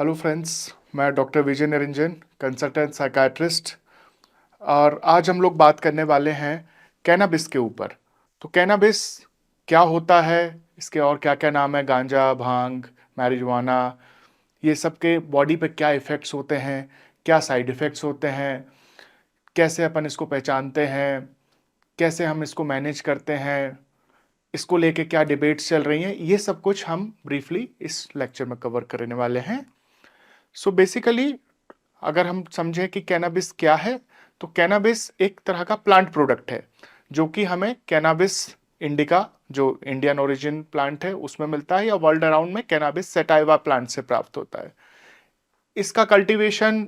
Hello friends, मैं doctor विजय Niranjan, consultant psychiatrist. और आज हम लोग बात करने वाले हैं कैनाबिस के ऊपर। तो कैनाबिस क्या होता है, इसके और क्या क्या नाम है, गांजा, भांग, मैरिजुआना, ये सब के बॉडी पे क्या इफ़ेक्ट्स होते हैं, क्या साइड इफ़ेक्ट्स होते हैं, कैसे अपन इसको पहचानते हैं, कैसे हम इसको मैनेज करते हैं, इसको लेके क्या डिबेट्स चल रही हैं, ये सब कुछ हम ब्रीफली इस लेक्चर में कवर करने वाले हैं। सो बेसिकली अगर हम समझें कि कैनाबिस क्या है, तो कैनाबिस एक तरह का प्लांट प्रोडक्ट है जो कि हमें कैनाबिस इंडिका, जो इंडियन ओरिजिन प्लांट है, उसमें मिलता है, या वर्ल्ड अराउंड में कैनाबिस सैटाइवा प्लांट से प्राप्त होता है। इसका कल्टीवेशन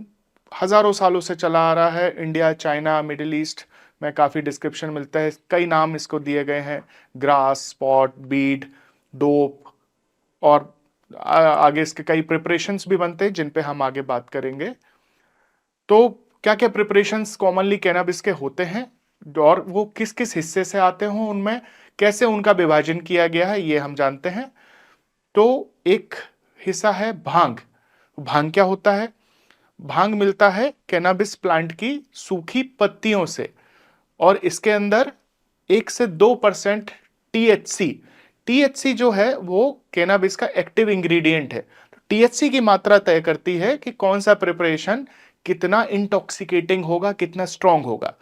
हजारों सालों से चला आ रहा है। इंडिया, चाइना, मिडिल ईस्ट में काफ़ी डिस्क्रिप्शन मिलता है, कई नाम इसको दिए गए हैं, ग्रास, स्पॉट, बीड, डोप, और आगे इसके कई प्रिपरेशंस भी बनते हैं जिन पे हम आगे बात करेंगे। तो क्या क्या प्रिपरेशंस कॉमनली कैनाबिस के होते हैं और वो किस किस हिस्से से आते हों, उनमें कैसे उनका विभाजन किया गया है, ये हम जानते हैं। तो एक हिस्सा है भांग। भांग क्या होता है? भांग मिलता है कैनाबिस प्लांट की सूखी पत्तियों से, और इसके अंदर 1 से 2% टीएचसी। टीएचसी जो है वो कैनाबिस का एक्टिव इंग्रेडिएंट है। टीएचसी की मात्रा तय करती है कि कौन सा प्रिपरेशन कितना इंटॉक्सिकेटिंग होगा, कितना स्ट्रांग होगा।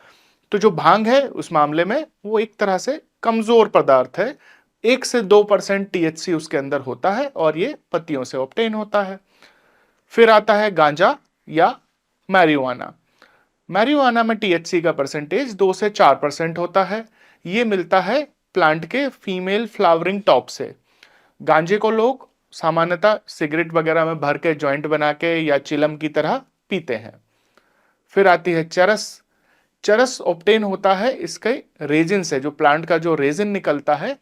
तो जो भांग है उस मामले में वो एक तरह से कमजोर पदार्थ है। 1 से 2% टीएचसी उसके अंदर होता है और ये पत्तियों से ऑब्टेन होता है। फिर आता है गांजा या मैरिजुआना। मैरिजुआना में टीएचसी का परसेंटेज 2 से 4% होता है। ये मिलता है प्लांट के फीमेल फ्लावरिंग टॉप से। गांजे को लोग सामान्यतः सिगरेट वगैरह में भर के जॉइंट बना के या चिलम की तरह पीते हैं। फिर आती है चरस। चरस ऑब्टेन होता है इसके रेजिन से, जो प्लांट का जो रेजिन निकलता है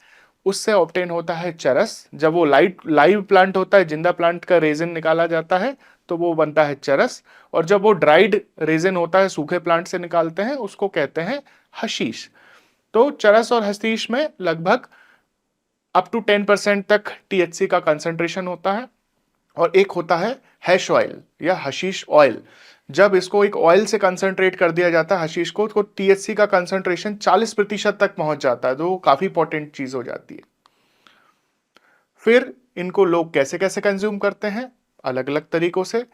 उससे ऑब्टेन होता है चरस। जब वो लाइव प्लांट होता है, जिंदा प्लांट का रेजिन निकाला जाता है, तो वो बनता है चरस। और जब वो ड्राइड रेजिन होता है, सूखे प्लांट से निकालते हैं, उसको कहते हैं हशीश। तो चरस और हशीश में लगभग अप टू 10% तक टीएचसी का कंसंट्रेशन होता है। और एक होता है हैश ऑयल या हशीश ऑयल। जब इसको एक ऑयल से कंसंट्रेट कर दिया जाता है हशीश को, तो टीएचसी का कंसंट्रेशन 40% तक पहुंच जाता है, तो वो काफी इंपॉर्टेंट चीज हो जाती है। फिर इनको लोग कैसे कैसे कंज्यूम करते हैं? अलग अलग तरीकों से।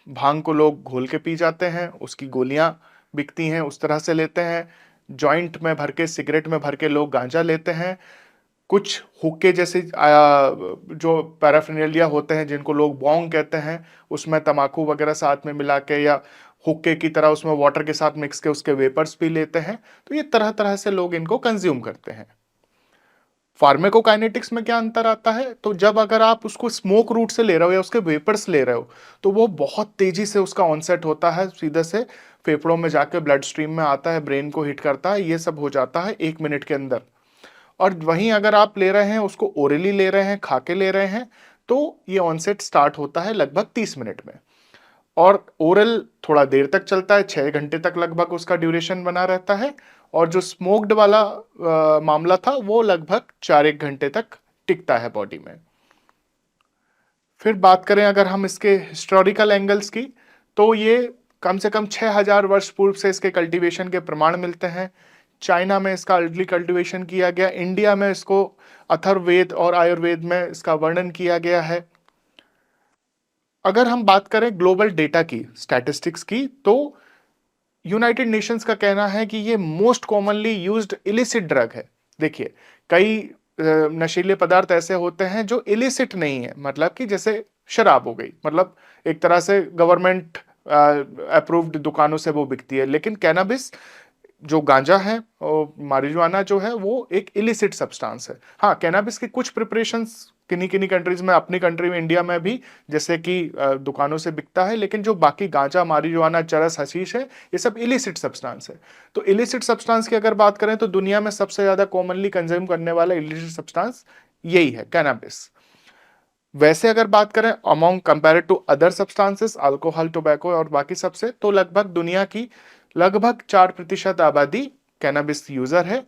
भांग को लोग घोल के पी जाते हैं, उसकी गोलियां बिकती हैं, उस तरह से लेते हैं। जॉइंट में भर के, सिगरेट में भर के लोग गांजा लेते हैं। कुछ हुक्के जैसे जो पैराफिनेलिया होते हैं, जिनको लोग बॉन्ग कहते हैं, उसमें तमाकू वगैरह साथ में मिला के या हुक्के की तरह उसमें वाटर के साथ मिक्स के उसके वेपर्स भी लेते हैं। तो ये तरह तरह से लोग इनको कंज्यूम करते हैं। फार्मेकोकाइनेटिक्स में क्या अंतर आता है? तो जब अगर आप उसको स्मोक रूट से ले रहे हो या उसके वेपर्स ले रहे हो, तो वो बहुत तेजी से उसका ऑनसेट होता है, सीधे से फेफड़ों में जाकर ब्लड स्ट्रीम में आता है, ब्रेन को हिट करता है, ये सब हो जाता है 1 मिनट के अंदर। और वहीं अगर आप ले रहे हैं, उसको ओरली ले रहे हैं, खा के ले रहे हैं, तो ये ऑनसेट स्टार्ट होता है लगभग 30 मिनट में। और ओरल थोड़ा देर तक चलता है, 6 घंटे तक लगभग उसका ड्यूरेशन बना रहता है। और जो स्मोक्ड वाला मामला था वो लगभग 4 1 घंटे तक टिकता है बॉडी में। फिर बात करें अगर हम इसके हिस्टोरिकल एंगल्स की, तो ये कम से कम 6000 वर्ष पूर्व से इसके कल्टीवेशन के प्रमाण मिलते हैं। चाइना में इसका अर्ली कल्टीवेशन किया गया, इंडिया में इसको अथर्ववेद और आयुर्वेद में इसका वर्णन किया गया है। अगर हम बात करें ग्लोबल डेटा की, स्टैटिस्टिक्स की, तो यूनाइटेड नेशंस का कहना है कि ये most commonly used illicit drug है। देखिए, कई नशीले पदार्थ ऐसे होते हैं जो इलिसिट नहीं है, मतलब कि जैसे शराब हो गई, मतलब एक तरह से गवर्नमेंट अप्रूव्ड दुकानों से वो बिकती है। लेकिन कैनाबिस, जो गांजा है और मारिजुआना जो है, वो एक इलिसिट सब्सटेंस है। हाँ, कैनाबिस की कुछ प्रिपरेशंस किन्हीं किन्हीं कंट्रीज में, अपनी कंट्री में, इंडिया में भी, जैसे कि दुकानों से बिकता है। लेकिन जो बाकी गांजा, मारिजुआना, चरस, हशीश है, ये सब इलिसिट सब्सटेंस है। तो इलिसिट सब्सटेंस की अगर बात करें तो दुनिया में सबसे ज्यादा कॉमनली कंज्यूम करने वाला इलिसिट सब्सटेंस यही है, कैनाबिस। वैसे अगर बात करें among compared to other substances, alcohol, tobacco और बाकी सबसे, तो लगभग दुनिया की लगभग 4% आबादी कैनाबिस यूजर है।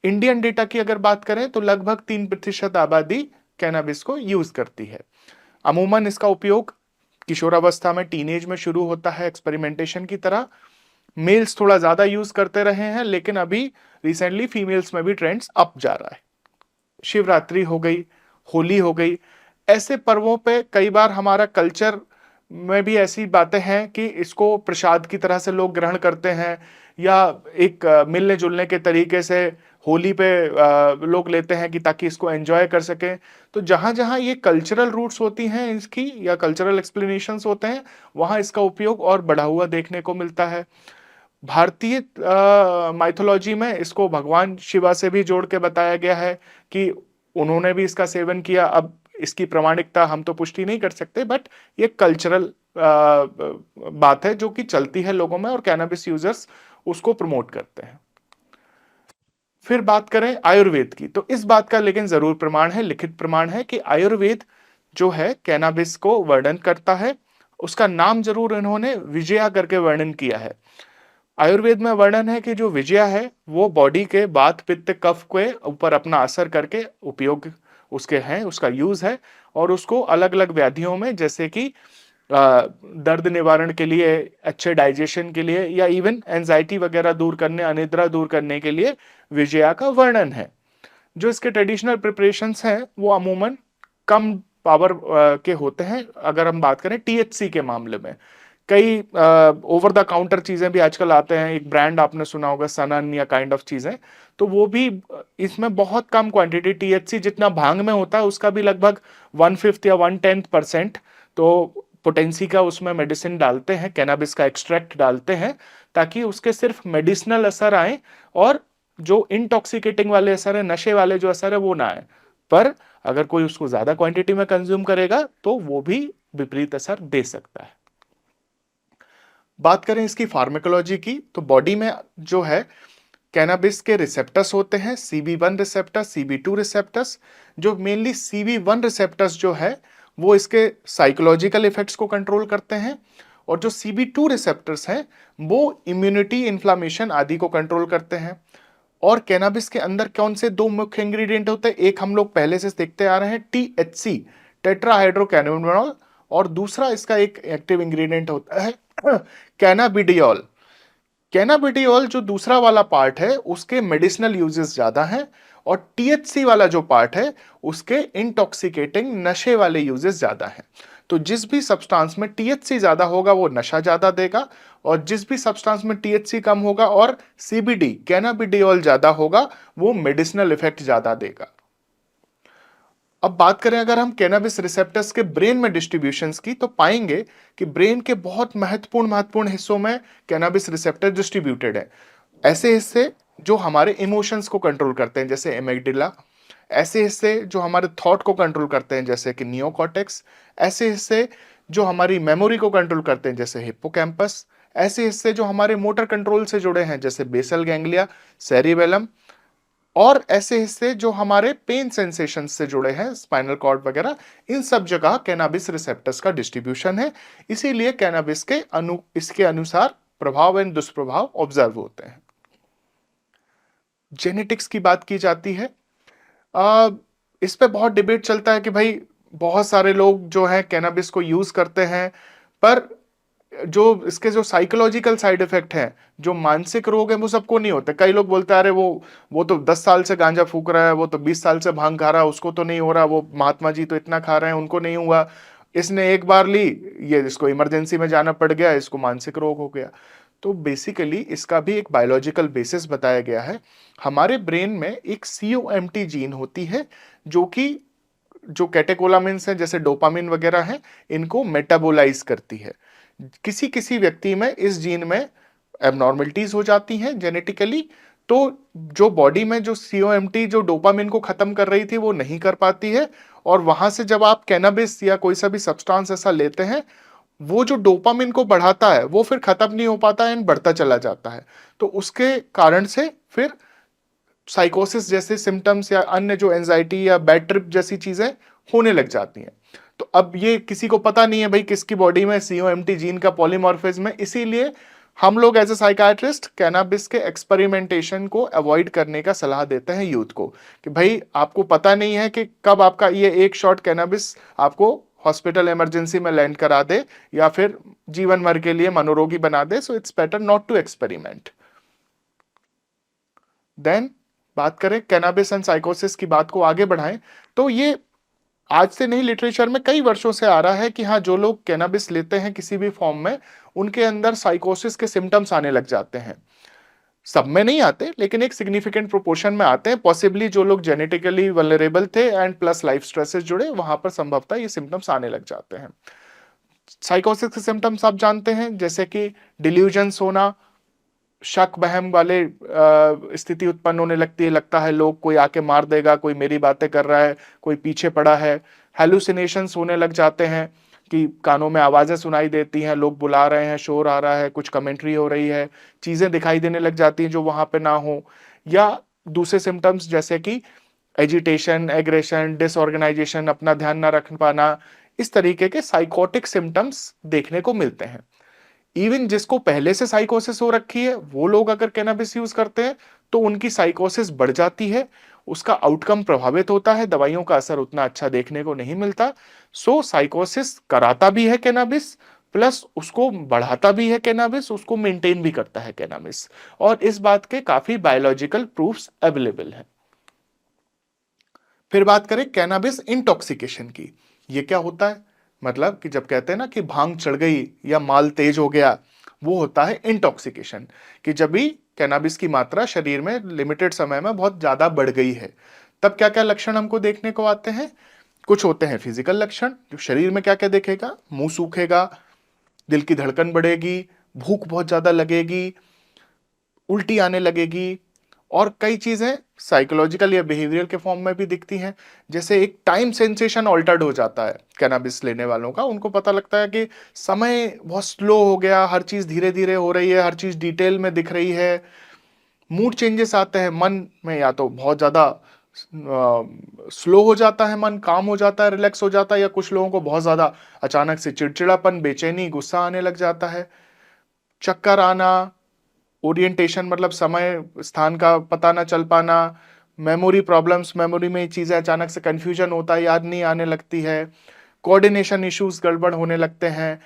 इंडियन डेटा की अगर बात करें तो लगभग 3% आबादी कैनाबिस को यूज करती है। अमूमन इसका उपयोग किशोरावस्था में, टीनेज में शुरू होता है एक्सपेरिमेंटेशन की तरह। मेल्स थोड़ा ज्यादा यूज करते रहे हैं, लेकिन अभी रिसेंटली फीमेल्स में भी ट्रेंड्स अप जा रहा है। शिवरात्रि हो गई, होली हो गई, ऐसे पर्वों पे कई बार हमारा कल्चर में भी ऐसी बातें हैं कि इसको प्रसाद की तरह से लोग ग्रहण करते हैं, या एक मिलने जुलने के तरीके से होली पे लोग लेते हैं कि ताकि इसको एंजॉय कर सकें। तो जहां जहां ये कल्चरल रूट्स होती हैं इसकी, या कल्चरल एक्सप्लेनेशंस होते हैं, वहां इसका उपयोग और बढ़ा हुआ देखने को मिलता है। भारतीय माइथोलॉजी में इसको भगवान शिवा से भी जोड़ के बताया गया है कि उन्होंने भी इसका सेवन किया। अब इसकी प्रामाणिकता हम तो पुष्टि नहीं कर सकते, बट ये कल्चरल बात है जो कि चलती है लोगों में, और कैनबिस यूजर्स उसको प्रमोट करते हैं। फिर बात करें आयुर्वेद की, तो इस बात का लेकिन जरूर प्रमाण है, लिखित प्रमाण है कि आयुर्वेद जो है कैनाबिस को वर्णन करता है। उसका नाम जरूर इन्होंने विजया करके वर्णन किया है। आयुर्वेद में वर्णन है कि जो विजया है वो बॉडी के वात पित्त कफ के ऊपर अपना असर करके उपयोग उसके हैं, उसका यूज है, और उसको अलग अलग व्याधियों में, जैसे कि दर्द निवारण के लिए, अच्छे डाइजेशन के लिए, या इवन एंजाइटी वगैरह दूर करने, अनिद्रा दूर करने के लिए विजया का वर्णन है। जो इसके ट्रेडिशनल प्रिपरेशंस हैं वो अमूमन कम पावर के होते हैं। अगर हम बात करें टीएचसी के मामले में, कई ओवर द काउंटर चीजें भी आजकल आते हैं, एक ब्रांड आपने सुना होगा सनन या काइंड ऑफ चीजें, तो वो भी इसमें बहुत कम क्वांटिटी टीएचसी जितना भांग में होता है उसका भी लगभग 1/5 या 1/10%। तो पोटेंसी का उसमें मेडिसिन डालते हैं, कैनाबिस का एक्सट्रैक्ट डालते हैं, ताकि उसके सिर्फ मेडिसिनल असर आए, और जो इंटॉक्सिकेटिंग वाले असर है, नशे वाले जो असर है, वो ना आए। पर अगर कोई उसको ज्यादा क्वांटिटी में कंज्यूम करेगा तो वो भी विपरीत असर दे सकता है। बात करें इसकी फार्मेकोलॉजी की, तो बॉडी में जो है कैनाबिस के रिसेप्टर्स होते हैं, CB1 रिसेप्टर, CB2 रिसेप्टर्स। जो मेनली CB1 रिसेप्टर्स जो है वो इसके साइकोलॉजिकल इफेक्ट्स को कंट्रोल करते हैं, और जो CB2 रिसेप्टर्स हैं वो इम्यूनिटी, इन्फ्लामेशन आदि को कंट्रोल करते हैं। और कैनाबिस के अंदर कौन से दो मुख्य इंग्रेडिएंट होते हैं? एक हम लोग पहले से देखते आ रहे हैं, THC, टेट्राहाइड्रोकैनोबिनॉल, और दूसरा इसका एक एक्टिव इंग्रेडिएंट होता है कैनाबिडियोल। कैनाबिडियोल जो दूसरा वाला पार्ट है उसके मेडिसिनल यूजेस ज्यादा हैं, और टीएचसी वाला जो पार्ट है उसके इंटॉक्सिकेटिंग, नशे वाले यूजेस ज्यादा हैं। तो जिस भी सब्सटेंस में टीएचसी ज्यादा होगा वो नशा ज्यादा देगा, और जिस भी सब्सटेंस में टीएचसी कम होगा और सीबीडी, कैनाबिडियोल ज्यादा होगा, वो मेडिसिनल इफेक्ट ज्यादा देगा। अब बात करें अगर हम कैनाबिस रिसेप्टर्स के ब्रेन में डिस्ट्रीब्यूशंस की, तो पाएंगे कि ब्रेन के बहुत महत्वपूर्ण महत्वपूर्ण हिस्सों में कैनाबिस रिसेप्टर डिस्ट्रीब्यूटेड है। ऐसे हिस्से जो हमारे इमोशंस को कंट्रोल करते हैं, जैसे एमिगडाला। ऐसे हिस्से जो हमारे थॉट को कंट्रोल करते हैं, जैसे कि नियोकॉर्टेक्स। ऐसे हिस्से जो हमारी मेमोरी को कंट्रोल करते हैं, जैसे हिप्पोकैम्पस। ऐसे हिस्से जो हमारे मोटर कंट्रोल से जुड़े हैं, जैसे बेसल गैंग्लिया, सेरिबेलम। और ऐसे हिस्से जो हमारे पेन सेंसेशन से जुड़े हैं, स्पाइनल कॉर्ड वगैरह। इन सब जगह कैनाबिस रिसेप्टर्स का डिस्ट्रीब्यूशन है, इसीलिए कैनाबिस के इसके अनुसार प्रभाव एंड दुष्प्रभाव ऑब्जर्व होते हैं। जेनेटिक्स की बात की जाती है। इस पे बहुत डिबेट चलता है कि भाई बहुत सारे लोग जो हैं कैनाबिस को यूज करते हैं, पर जो इसके जो साइकोलॉजिकल साइड इफेक्ट हैं, जो मानसिक रोग है, वो सबको नहीं होते। कई लोग बोलते हैं अरे वो तो 10 साल से गांजा फूक रहा है, वो तो 20 साल से भांग खा रहा है, उसको तो नहीं हो रहा, वो महात्मा जी तो इतना खा रहे हैं, उनको नहीं हुआ, इसने एक बार ली, ये इसको इमरजेंसी में जाना पड़ गया, इसको मानसिक रोग हो गया। तो बेसिकली इसका भी एक बायोलॉजिकल बेसिस बताया गया है। हमारे ब्रेन में एक COMT जीन होती है, जो कि जो कैटेकोलामिन्स हैं, जैसे डोपामिन वगैरह हैं, इनको मेटाबोलाइज करती है। किसी किसी व्यक्ति में इस जीन में एबनॉर्मलिटीज हो जाती हैं जेनेटिकली, तो जो बॉडी में जो COMT जो डोपामिन को खत्म कर रही थी वो नहीं कर पाती है, और वहां से जब आप कैनाबिस या कोई सा भी सब्सटेंस ऐसा लेते हैं, वो जो डोपामिन को बढ़ाता है वो फिर खत्म नहीं हो पाता है, बढ़ता चला जाता है। तो उसके कारण से फिर साइकोसिस जैसे सिम्टम्स या अन्य जो एंजाइटी या बैड ट्रिप जैसी चीजें होने लग जाती हैं। तो अब ये किसी को पता नहीं है भाई किसकी बॉडी में COMT जीन का पॉलीमॉर्फिज्म है, इसीलिए हम लोग एज ए साइकाइट्रिस्ट कैनाबिस के एक्सपेरिमेंटेशन को अवॉइड करने का सलाह देते हैं यूथ को, कि भाई आपको पता नहीं है कि कब आपका ये एक शॉट कैनाबिस आपको हॉस्पिटल इमरजेंसी में लैंड करा दे या फिर जीवन भर के लिए मनोरोगी बना दे। So it's better not to experiment. Then बात करें कैनाबिस एंड साइकोसिस की बात को आगे बढ़ाएं तो ये आज से नहीं, लिटरेचर में कई वर्षों से आ रहा है कि हाँ, जो लोग कैनाबिस लेते हैं किसी भी फॉर्म में, उनके अंदर साइकोसिस के सिम्टम्स आने लग जाते हैं। सब में नहीं आते, लेकिन एक सिग्निफिकेंट प्रोपोर्शन में आते हैं। पॉसिबली जो लोग जेनेटिकली वल्नरेबल थे एंड प्लस लाइफ स्ट्रेसेस जुड़े, वहां पर संभवतः ये सिम्टम्स आने लग जाते हैं। साइकोसिस के सिम्टम्स आप जानते हैं, जैसे कि डिल्यूजन्स होना, शक बहम वाले स्थिति उत्पन्न होने लगती है, लगता है लोग कोई आके मार देगा, कोई मेरी बातें कर रहा है, कोई पीछे पड़ा है। हेलुसिनेशंस होने लग जाते हैं कि कानों में आवाजें सुनाई देती हैं, लोग बुला रहे हैं, शोर आ रहा है, कुछ कमेंट्री हो रही है, चीजें दिखाई देने लग जाती हैं जो वहां पे ना हो। या दूसरे सिम्टम्स जैसे कि एजिटेशन, एग्रेशन, डिसऑर्गेनाइजेशन, अपना ध्यान ना रख पाना, इस तरीके के साइकोटिक सिम्टम्स देखने को मिलते हैं। इवन जिसको पहले से साइकोसिस हो रखी है, वो लोग अगर कैनाबिस यूज करते हैं तो उनकी साइकोसिस बढ़ जाती है, उसका आउटकम प्रभावित होता है, दवाइयों का असर उतना अच्छा देखने को नहीं मिलता। सो साइकोसिस कराता भी है कैनाबिस, प्लस उसको बढ़ाता भी है कैनाबिस, उसको मेंटेन भी करता है कैनाबिस। और इस बात के काफी बायोलॉजिकल प्रूफ्स अवेलेबल है। फिर बात करें कैनाबिस इंटॉक्सिकेशन की। ये क्या होता है? मतलब कि जब कहते हैं ना कि भांग चढ़ गई या माल तेज हो गया, वो होता है इंटॉक्सिकेशन। कि जब भी कैनाबिस की मात्रा शरीर में लिमिटेड समय में बहुत ज्यादा बढ़ गई है, तब क्या क्या लक्षण हमको देखने को आते हैं? कुछ होते हैं फिजिकल लक्षण, जो शरीर में क्या क्या दिखेगा? मुंह सूखेगा, दिल की धड़कन बढ़ेगी, भूख बहुत ज्यादा लगेगी, उल्टी आने लगेगी। और कई चीजें साइकोलॉजिकल या बिहेवियरल के फॉर्म में भी दिखती हैं। जैसे एक टाइम सेंसेशन ऑल्टर्ड हो जाता है कैनाबिस लेने वालों का, उनको पता लगता है कि समय बहुत स्लो हो गया, हर चीज धीरे धीरे हो रही है, हर चीज डिटेल में दिख रही है। मूड चेंजेस आते हैं, मन में या तो बहुत ज्यादा स्लो हो जाता है, मन काम हो जाता है, रिलैक्स हो जाता है, या कुछ लोगों को बहुत ज्यादा अचानक से चिड़चिड़ापन, बेचैनी, गुस्सा आने लग जाता है। चक्कर आना, ओरिएंटेशन मतलब समय स्थान का पता ना चल पाना, मेमोरी प्रॉब्लम्स, मेमोरी में चीजें अचानक से कंफ्यूजन होता है, याद नहीं आने लगती है, कोऑर्डिनेशन इश्यूज गड़बड़ होने लगते हैं।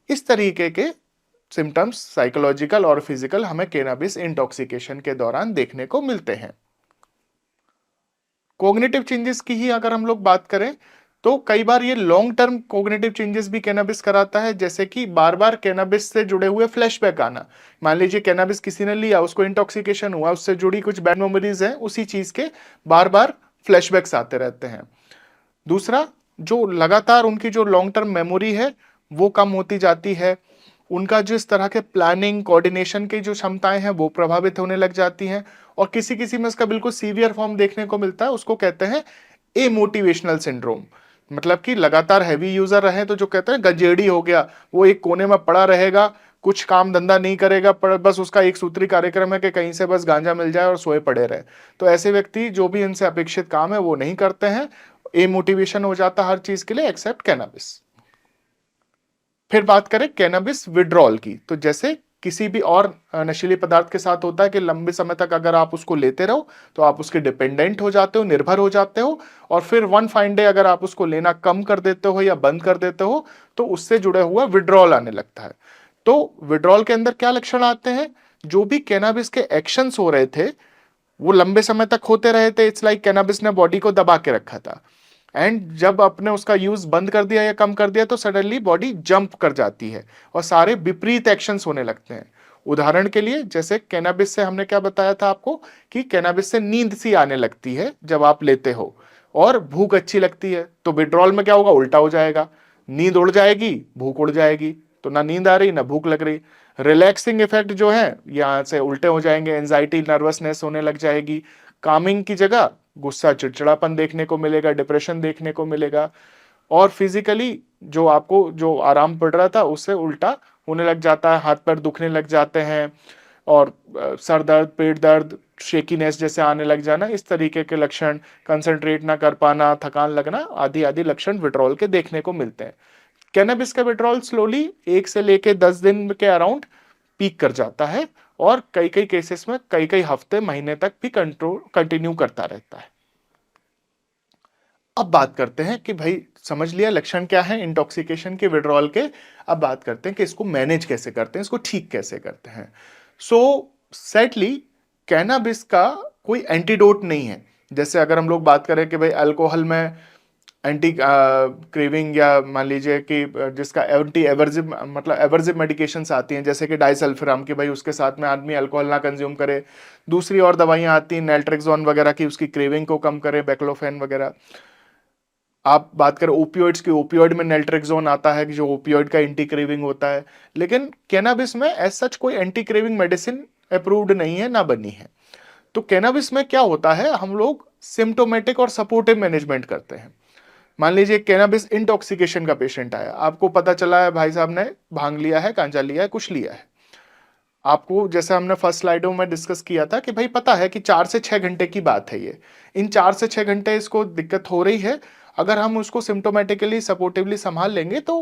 इस तरीके के सिम्टम्स साइकोलॉजिकल और फिजिकल हमें कैनाबिस इंटॉक्सिकेशन के दौरान देखने को मिलते हैं। कोग्निटिव चेंजेस की ही अगर हम लोग बात करें तो कई बार ये लॉन्ग टर्म कोग्निटिव चेंजेस भी कैनाबिस कराता है, जैसे कि बार बार कैनाबिस से जुड़े हुए फ्लैशबैक आना। मान लीजिए कैनाबिस किसी ने लिया, उसको इंटॉक्सिकेशन हुआ, उससे जुड़ी कुछ बैड मेमोरीज हैं, उसी चीज के बार बार फ्लैशबैक्स आते रहते हैं। दूसरा, जो लगातार उनकी जो लॉन्ग टर्म मेमोरी है वो कम होती जाती है, उनका जिस तरह के प्लानिंग, कोऑर्डिनेशन की जो क्षमताएं हैं वो प्रभावित होने लग जाती हैं। और किसी किसी में इसका बिल्कुल सीवियर फॉर्म देखने को मिलता है, उसको कहते हैं ए मोटिवेशनल सिंड्रोम। मतलब कि लगातार हैवी यूजर रहे तो जो कहते हैं गंजेड़ी हो गया, वो एक कोने में पड़ा रहेगा, कुछ काम धंधा नहीं करेगा, पर बस उसका एक सूत्री कार्यक्रम है कि कहीं से बस गांजा मिल जाए और सोए पड़े रहे। तो ऐसे व्यक्ति जो भी इनसे अपेक्षित काम है वो नहीं करते हैं, ए मोटिवेशन हो जाता हर चीज के लिए एक्सेप्ट कैनाबिस। फिर बात करें कैनाबिस विड्रॉल की, तो जैसे किसी भी और नशीले पदार्थ के साथ होता है कि लंबे समय तक अगर आप उसको लेते रहो तो आप उसके डिपेंडेंट हो जाते हो, निर्भर हो जाते हो। और फिर वन फाइन डे अगर आप उसको लेना कम कर देते हो या बंद कर देते हो तो उससे जुड़ा हुआ विड्रॉल आने लगता है। तो विड्रॉल के अंदर क्या लक्षण आते हैं? जो भी कैनाबिस के एक्शंस हो रहे थे वो लंबे समय तक होते रहे थे। इट्स लाइक कैनाबिस ने बॉडी को दबा के रखा था, एंड जब आपने उसका यूज बंद कर दिया या कम कर दिया तो सडनली बॉडी जंप कर जाती है और सारे विपरीत एक्शंस होने लगते हैं। उदाहरण के लिए, जैसे कैनाबिस से हमने क्या बताया था आपको कि कैनाबिस से नींद सी आने लगती है जब आप लेते हो, और भूख अच्छी लगती है। तो विड्रॉल में क्या होगा? उल्टा हो जाएगा, नींद उड़ जाएगी, भूख उड़ जाएगी, तो ना नींद आ रही ना भूख लग रही। रिलैक्सिंग इफेक्ट जो है यहाँ से उल्टे हो जाएंगे, एंजाइटी, नर्वसनेस होने लग जाएगी। कामिंग की जगह गुस्सा, चिड़चिड़ापन देखने को मिलेगा, डिप्रेशन देखने को मिलेगा। और फिजिकली जो आपको जो आराम पड़ रहा था उससे उल्टा होने लग जाता है, हाथ पैर दुखने लग जाते हैं, और सर दर्द, पेट दर्द, शेकीनेस जैसे आने लग जाना, इस तरीके के लक्षण, कंसंट्रेट ना कर पाना, थकान लगना, आदि आदि लक्षण विड्रॉल के देखने को मिलते हैं। कैनबिस का विड्रॉल स्लोली 1 से लेके 10 दिन के अराउंड पीक कर जाता है, और कई कई केसेस में कई कई हफ्ते, महीने तक भी कंट्रोल कंटिन्यू करता रहता है। अब बात करते हैं कि भाई समझ लिया लक्षण क्या है इंटॉक्सिकेशन के, विड्रॉल के। अब बात करते हैं कि इसको मैनेज कैसे करते हैं, इसको ठीक कैसे करते हैं। सो सैडली कैनाबिस का कोई एंटीडोट नहीं है। जैसे अगर हम लोग बात करें कि भाई अल्कोहल में एंटी क्रेविंग, या मान लीजिए कि जिसका एंटी एवर्जिव, मतलब एवर्जिव मेडिकेशंस आती हैं जैसे कि डाइसल्फिराम, कि भाई उसके साथ में आदमी अल्कोहल ना कंज्यूम करे। दूसरी और दवाइयां आती हैं नेल्ट्रेक्सोन वगैरह की, उसकी क्रेविंग को कम करे, बेक्लोफेन वगैरह। आप बात करें ओपियोइड्स की, ओपियोइड में नेल्ट्रेक्सोन आता है कि जो ओपियोइड का एंटी क्रेविंग होता है। लेकिन कैनाबिस में एज सच कोई एंटी क्रेविंग मेडिसिन अप्रूव्ड नहीं है, ना बनी है। तो कैनाबिस में क्या होता है, हम लोग सिम्टोमेटिक और सपोर्टिव मैनेजमेंट करते हैं। मान लीजिए कैनाबिस इंटॉक्सिकेशन का पेशेंट आया, आपको पता चला है भाई साहब ने भांग लिया है, गांजा लिया है, कुछ लिया है। आपको जैसे हमने फर्स्ट स्लाइडों में डिस्कस किया था कि भाई पता है कि 4 से 6 घंटे की बात है ये। इन 4 से 6 घंटे इसको दिक्कत हो रही है। अगर हम उसको सिम्टोमेटिकली सपोर्टिवली संभाल लेंगे तो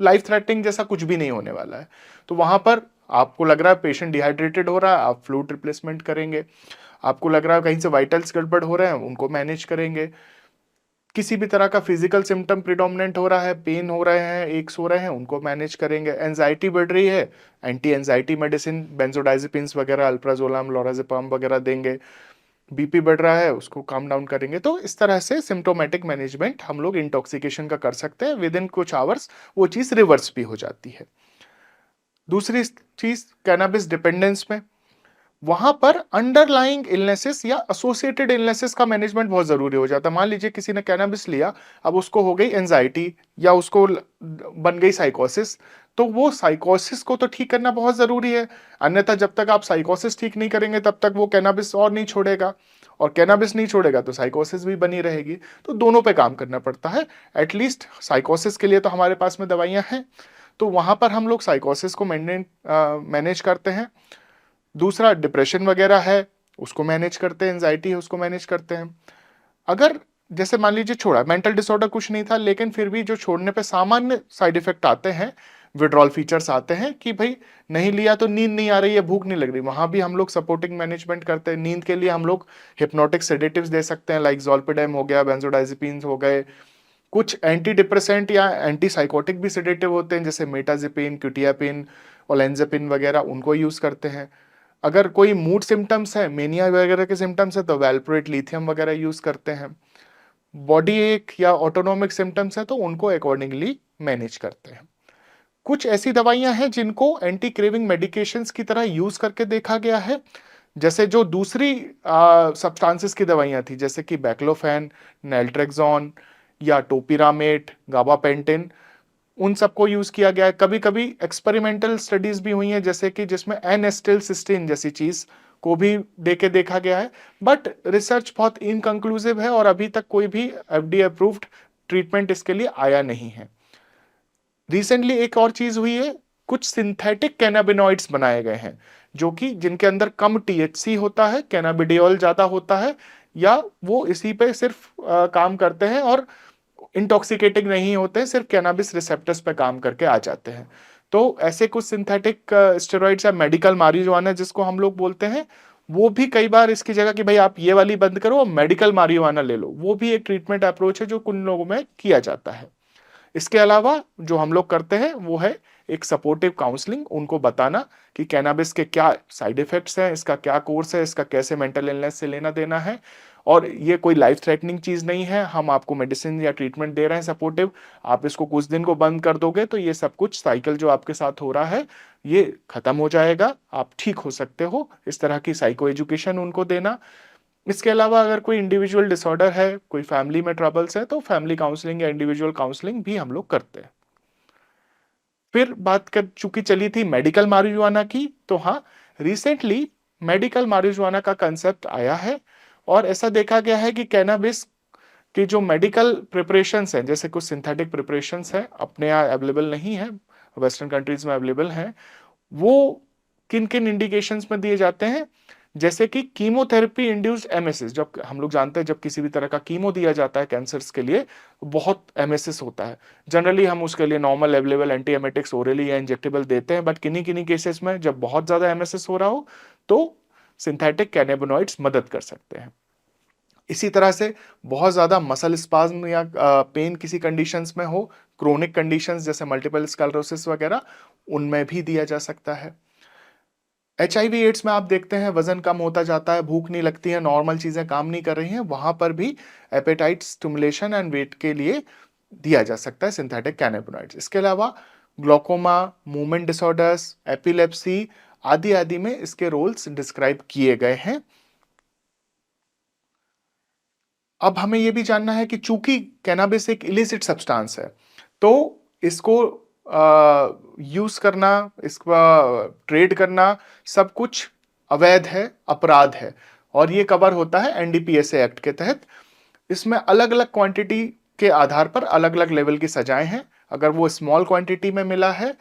लाइफ थ्रेटनिंग जैसा कुछ भी नहीं होने वाला है। तो वहां पर आपको लग रहा है पेशेंट डिहाइड्रेटेड हो रहा है, आप फ्लूइड रिप्लेसमेंट करेंगे। आपको लग रहा है कहीं से वाइटल्स गड़बड़ हो रहे हैं, उनको मैनेज करेंगे। किसी भी तरह का फिजिकल सिम्टम प्रिडोमिनेंट हो रहा है, पेन हो रहे हैं, एक्स हो रहे हैं, उनको मैनेज करेंगे। एंजाइटी बढ़ रही है, एंटी एंजाइटी मेडिसिन बेंजोडाइजेपिन्स वगैरह, अल्प्राजोलम, लोराज़ेपाम वगैरह देंगे। बीपी बढ़ रहा है, उसको काम डाउन करेंगे। तो इस तरह से सिम्टोमेटिक मैनेजमेंट हम लोग इंटॉक्सिकेशन का कर सकते हैं। विद इन कुछ आवर्स वो चीज रिवर्स भी हो जाती है। दूसरी चीज कैनाबिस डिपेंडेंस में, वहां पर अंडरलाइंग इलनेसेस या एसोसिएटेड इलनेसेस का मैनेजमेंट बहुत जरूरी हो जाता है। मान लीजिए किसी ने कैनाबिस लिया, अब उसको हो गई एंजाइटी, या उसको बन गई साइकोसिस। तो वो साइकोसिस को तो ठीक करना बहुत जरूरी है, अन्यथा जब तक आप साइकोसिस ठीक नहीं करेंगे तब तक वो कैनाबिस और नहीं छोड़ेगा, और कैनाबिस नहीं छोड़ेगा तो साइकोसिस भी बनी रहेगी। तो दोनों पे काम करना पड़ता है। एटलीस्ट साइकोसिस के लिए तो हमारे पास में दवाइयां हैं, तो वहां पर हम लोग साइकोसिस को मैनेज करते हैं। दूसरा डिप्रेशन वगैरह है, उसको मैनेज करते हैं। एंजाइटी है, उसको मैनेज करते हैं। अगर जैसे मान लीजिए छोड़ा, मेंटल डिसऑर्डर कुछ नहीं था, लेकिन फिर भी जो छोड़ने पे सामान्य साइड इफेक्ट आते हैं, विड्रॉल फीचर्स आते हैं कि भाई नहीं लिया तो नींद नहीं आ रही है, भूख नहीं लग रही, वहां भी हम लोग सपोर्टिंग मैनेजमेंट करते हैं। नींद के लिए हम लोग हिप्नोटिक सेडेटिव्स दे सकते हैं, लाइक ज़ोलपेडेम हो गया, बेंजोडाइजेपिन्स हो गए। कुछ एंटी डिप्रेसेंट या एंटी साइकोटिक भी सेडेटिव होते हैं, जैसे मेटाजिपिन, क्यूटियापिन, ओलेंजापिन वगैरह, उनको यूज करते हैं। अगर कोई मूड सिम्टम्स है, मेनिया वगैरह के सिम्टम्स है, तो वैल्प्रोएट, लिथियम वगैरह यूज करते हैं। बॉडी एक या ऑटोनोमिक सिम्टम्स है तो उनको अकॉर्डिंगली मैनेज करते हैं। कुछ ऐसी दवाइयां हैं जिनको एंटी क्रेविंग मेडिकेशंस की तरह यूज करके देखा गया है। जैसे जो दूसरी सब्सटेंसेस की दवाइयां थी, जैसे कि बैक्लोफेन, नेल्ट्रेक्सोन, या टोपिरामेट, गाबापेंटिन, उन सबको यूज किया गया है। कभी कभी एक्सपेरिमेंटल स्टडीज भी हुई हैं, जैसे कि जिसमें एन एस्टिलसिस्टिन जैसी चीज को भी देके देखा गया है। बट रिसर्च बहुत इनकंक्लूसिव है और अभी तक कोई भी एफडीए अप्रूव्ड ट्रीटमेंट इसके लिए आया नहीं है। रिसेंटली एक और चीज हुई है, कुछ सिंथेटिक कैनाबिनॉइड्स बनाए गए हैं, जो कि जिनके अंदर कम टीएचसी होता है, कैनाबिडियोल ज्यादा होता है, या वो इसी पे सिर्फ काम करते हैं और इंटॉक्सिकेटिंग नहीं होते हैं, सिर्फ कैनाबिस रिसेप्टर्स पे काम करके आ जाते हैं। तो ऐसे कुछ सिंथेटिक स्टेरॉइड्स या मेडिकल मारिजुआना जिसको हम लोग बोलते हैं, वो भी कई बार इसकी जगह कि भाई आप ये वाली बंद करो और मेडिकल मारिजुआना ले लो, वो भी एक ट्रीटमेंट अप्रोच है जो कुछ लोगों में किया जाता है। इसके अलावा जो हम लोग करते हैं वो है एक सपोर्टिव काउंसलिंग, उनको बताना कि कैनाबिस के क्या साइड इफेक्ट्स हैं, इसका क्या कोर्स है, इसका कैसे मेंटल इलनेस से लेना देना है, और ये कोई लाइफ थ्रेटनिंग चीज नहीं है, हम आपको मेडिसिन या ट्रीटमेंट दे रहे हैं सपोर्टिव, आप इसको कुछ दिन को बंद कर दोगे तो ये सब कुछ साइकिल जो आपके साथ हो रहा है ये खत्म हो जाएगा, आप ठीक हो सकते हो। इस तरह की साइको एजुकेशन उनको देना। इसके अलावा अगर कोई इंडिविजुअल डिसऑर्डर है, कोई फैमिली में ट्रबल्स है, तो फैमिली काउंसलिंग या इंडिविजुअल काउंसलिंग भी हम लोग करते हैं। फिर बात कर चुकी चली थी मेडिकल मारिजुआना की, तो हाँ, रिसेंटली मेडिकल मारिजुआना का कंसेप्ट आया है, और ऐसा देखा गया है कि कैनाबिस की जो मेडिकल प्रिपरेशंस हैं, जैसे कुछ सिंथेटिक प्रिपरेशंस हैं, अपने यहाँ अवेलेबल नहीं है, वेस्टर्न कंट्रीज में अवेलेबल हैं, वो किन किन इंडिकेशंस में दिए जाते हैं। जैसे कि कीमोथेरेपी इंड्यूस्ड एमएसएस, जब हम लोग जानते हैं जब किसी भी तरह का कीमो दिया जाता है कैंसर्स के लिए, बहुत एमएसएस होता है। जनरली हम उसके लिए normal available anti emetics orally या इंजेक्टेबल देते हैं, बट किन्हीं किन्हीं केसेस में जब बहुत ज्यादा एमएसएस हो रहा हो तो सिंथेटिक कैनेबिनॉइड्स मदद कर सकते हैं। इसी तरह से बहुत ज़्यादा मसल स्पाज़्म या पेन किसी कंडीशंस में हो, क्रोनिक कंडीशंस जैसे मल्टीपल स्क्लेरोसिस वगैरह, उनमें भी दिया जा सकता है। एचआईवी एड्स में आप देखते हैं वज़न कम होता जाता है, भूख नहीं लगती है, नॉर्मल चीज़ें काम नहीं कर रही हैं, वहाँ पर भी एपेटाइट स्टिमुलेशन एंड वेट के लिए दिया जा सकता है सिंथेटिक कैनाबिनॉइड्स। इसके अलावा ग्लोकोमा, मूवमेंट डिसऑर्डर्स, एपिलेप्सी आदि-आदि में इसके रोल्स डिस्क्राइब किए गए हैं। अब हमें ये भी जानना है कि चूंकि कैनाबिस एक इलिसिट सब्सटेंस है, तो इसको यूज करना, इसका ट्रेड करना सब कुछ अवैध है, अपराध है और ये कवर होता है एनडीपीएस एक्ट के तहत। इसमें अलग-अलग क्वांटिटी के आधार पर अलग-अलग लेवल की सजाएं हैं। अगर वो स्मॉल क्वांटिटी में मिला है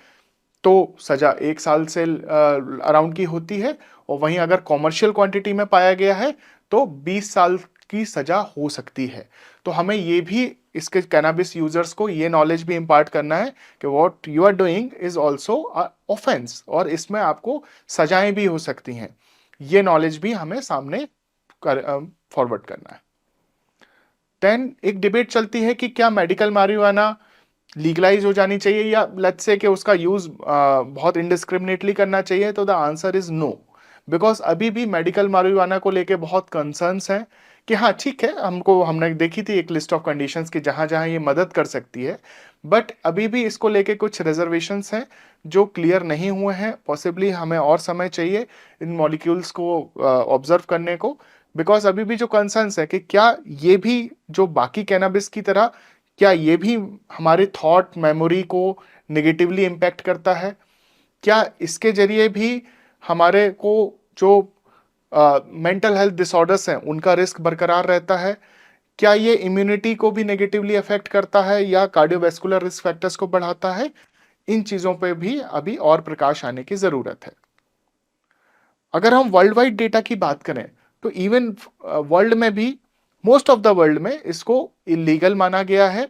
तो सजा 1 साल से अराउंड की होती है और वहीं अगर कॉमर्शियल क्वांटिटी में पाया गया है तो 20 साल की सजा हो सकती है। तो हमें ये भी इसके कैनाबिस यूजर्स को ये नॉलेज भी इम्पार्ट करना है कि what you are doing is also offense और इसमें आपको सजाएं भी हो सकती हैं। ये नॉलेज भी हमें सामने फॉरवर्ड करना है। देन एक डिबेट चलती है कि क्या मेडिकल marijuana लीगलाइज हो जानी चाहिए या लेट्स से कि उसका यूज बहुत इंडिस्क्रिमिनेटली करना चाहिए, तो the answer is no. Because अभी भी मेडिकल marijuana को लेके बहुत कंसर्न्स हैं कि हाँ ठीक है, हमने देखी थी एक लिस्ट ऑफ कंडीशंस कि जहां जहां ये मदद कर सकती है, बट अभी भी इसको लेके कुछ रिजर्वेशंस हैं जो क्लियर नहीं हुए हैं। पॉसिबली हमें और समय चाहिए इन मॉलिक्यूल्स को ऑब्जर्व करने को, बिकॉज अभी भी जो कंसर्न्स है कि क्या ये भी जो बाकी कैनाबिस की तरह क्या ये भी हमारे थॉट मेमोरी को नेगेटिवली इम्पैक्ट करता है? क्या इसके जरिए भी हमारे को जो मेंटल हेल्थ डिसऑर्डर्स हैं उनका रिस्क बरकरार रहता है? क्या ये इम्यूनिटी को भी नेगेटिवली अफेक्ट करता है या कार्डियोवैस्कुलर रिस्क फैक्टर्स को बढ़ाता है? इन चीजों पे भी अभी और प्रकाश आने की जरूरत है। अगर हम वर्ल्ड वाइड डेटा की बात करें तो इवन वर्ल्ड में भी मोस्ट ऑफ द वर्ल्ड में इसको इलीगल माना गया है।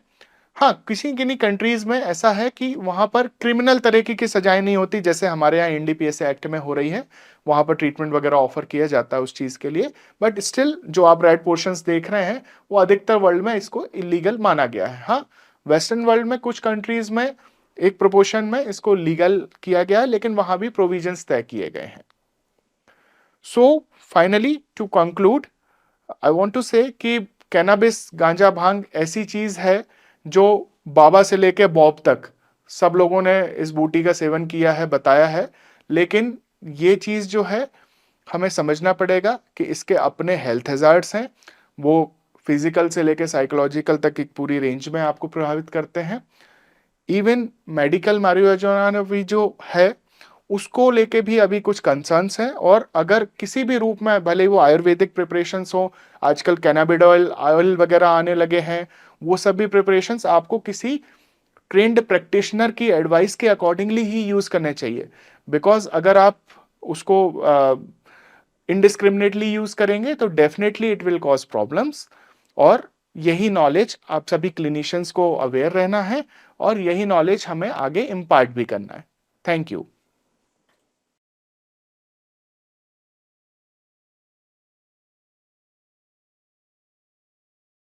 हाँ, किसी किन्हीं कंट्रीज में ऐसा है कि वहां पर क्रिमिनल तरीके की सजाएं नहीं होती जैसे हमारे यहाँ एनडीपीएस एक्ट में हो रही है, वहां पर ट्रीटमेंट वगैरह ऑफर किया जाता है उस चीज के लिए। बट स्टिल जो आप रेड पोर्शंस देख रहे हैं वो अधिकतर वर्ल्ड में इसको इलीगल माना गया है। हाँ, वेस्टर्न वर्ल्ड में कुछ कंट्रीज में एक प्रोपोर्शन में इसको लीगल किया गया है, लेकिन वहां भी प्रोविजंस तय किए गए हैं। So finally to conclude I want to say कि कैनाबिस गांजा भांग ऐसी चीज है जो बाबा से लेके बॉब तक सब लोगों ने इस बूटी का सेवन किया है, बताया है। लेकिन ये चीज जो है हमें समझना पड़ेगा कि इसके अपने हेल्थ हैजार्ड्स हैं, वो फिजिकल से लेके साइकोलॉजिकल तक एक पूरी रेंज में आपको प्रभावित करते हैं। इवन मेडिकल marijuana भी जो है उसको लेके भी अभी कुछ कंसर्न्स हैं और अगर किसी भी रूप में, भले वो आयुर्वेदिक प्रिपरेशंस हो, आजकल कैनाबिडॉल ऑयल वगैरह आने लगे हैं, वो सब भी प्रिपरेशंस आपको किसी ट्रेंड प्रैक्टिशनर की एडवाइस के अकॉर्डिंगली ही यूज करने चाहिए। बिकॉज अगर आप उसको इनडिस्क्रिमिनेटली यूज करेंगे तो definitely it will cause problems. और यही नॉलेज आप सभी क्लिनिशियंस को अवेयर रहना है और यही नॉलेज हमें आगे इम्पार्ट भी करना है। Thank you.